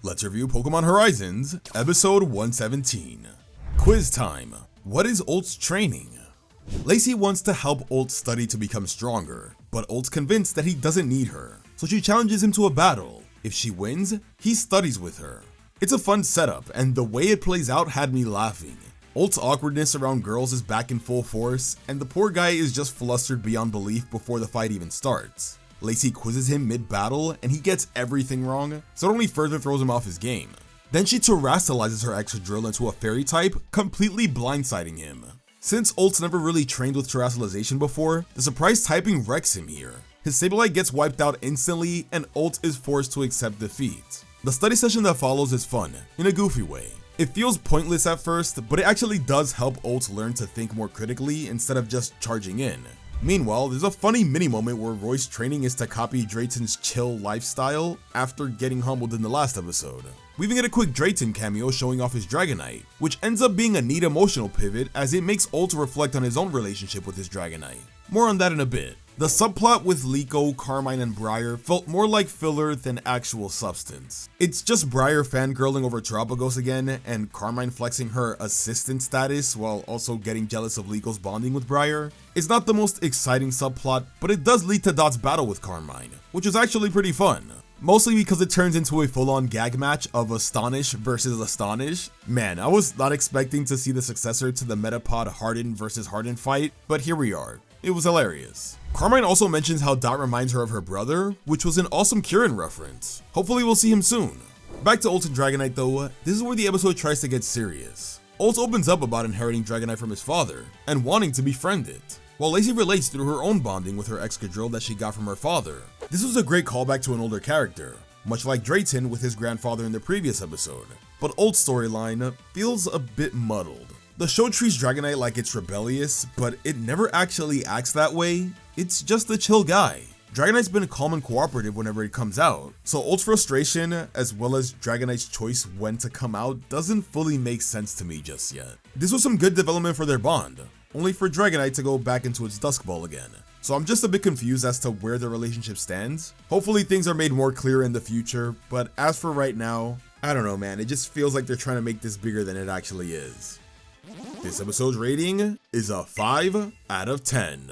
Let's review Pokemon Horizons, episode 117. Quiz time. What is Ult's training? Lacey wants to help Ult study to become stronger, but Ult's convinced that he doesn't need her, so she challenges him to a battle. If she wins, he studies with her. It's a fun setup, and the way it plays out had me laughing. Ult's awkwardness around girls is back in full force, and the poor guy is just flustered beyond belief before the fight even starts. Lacey quizzes him mid-battle, and he gets everything wrong, so it only further throws him off his game. Then she terastallizes her extra drill into a fairy type, completely blindsiding him. Since Ult's never really trained with terastallization before, the surprise typing wrecks him here. His Sableye gets wiped out instantly, and Ult is forced to accept defeat. The study session that follows is fun, in a goofy way. It feels pointless at first, but it actually does help Ult learn to think more critically instead of just charging in. Meanwhile, there's a funny mini moment where Roy's training is to copy Drayton's chill lifestyle after getting humbled in the last episode. We even get a quick Drayton cameo showing off his Dragonite, which ends up being a neat emotional pivot as it makes Ult reflect on his own relationship with his Dragonite. More on that in a bit. The subplot with Liko, Carmine, and Briar felt more like filler than actual substance. It's just Briar fangirling over Terapagos again, and Carmine flexing her assistant status while also getting jealous of Liko's bonding with Briar. It's not the most exciting subplot, but it does lead to Dot's battle with Carmine, which is actually pretty fun. Mostly because it turns into a full-on gag match of Astonish versus Astonish. Man, I was not expecting to see the successor to the Metapod Harden versus Harden fight, but here we are. It was hilarious. Carmine also mentions how Dot reminds her of her brother, which was an awesome Kieran reference. Hopefully we'll see him soon. Back to Ult and Dragonite though, this is where the episode tries to get serious. Ult opens up about inheriting Dragonite from his father, and wanting to befriend it, while Lacey relates through her own bonding with her Excadrill that she got from her father. This was a great callback to an older character, much like Drayton with his grandfather in the previous episode, but Ult's storyline feels a bit muddled. The show treats Dragonite like it's rebellious, but it never actually acts that way. It's just a chill guy. Dragonite's been calm and cooperative whenever it comes out, so Ult's frustration, as well as Dragonite's choice when to come out, doesn't fully make sense to me just yet. This was some good development for their bond, only for Dragonite to go back into its Dusk Ball again. So I'm just a bit confused as to where their relationship stands. Hopefully things are made more clear in the future, but as for right now, I don't know man, it just feels like they're trying to make this bigger than it actually is. This episode's rating is a 5 out of 10.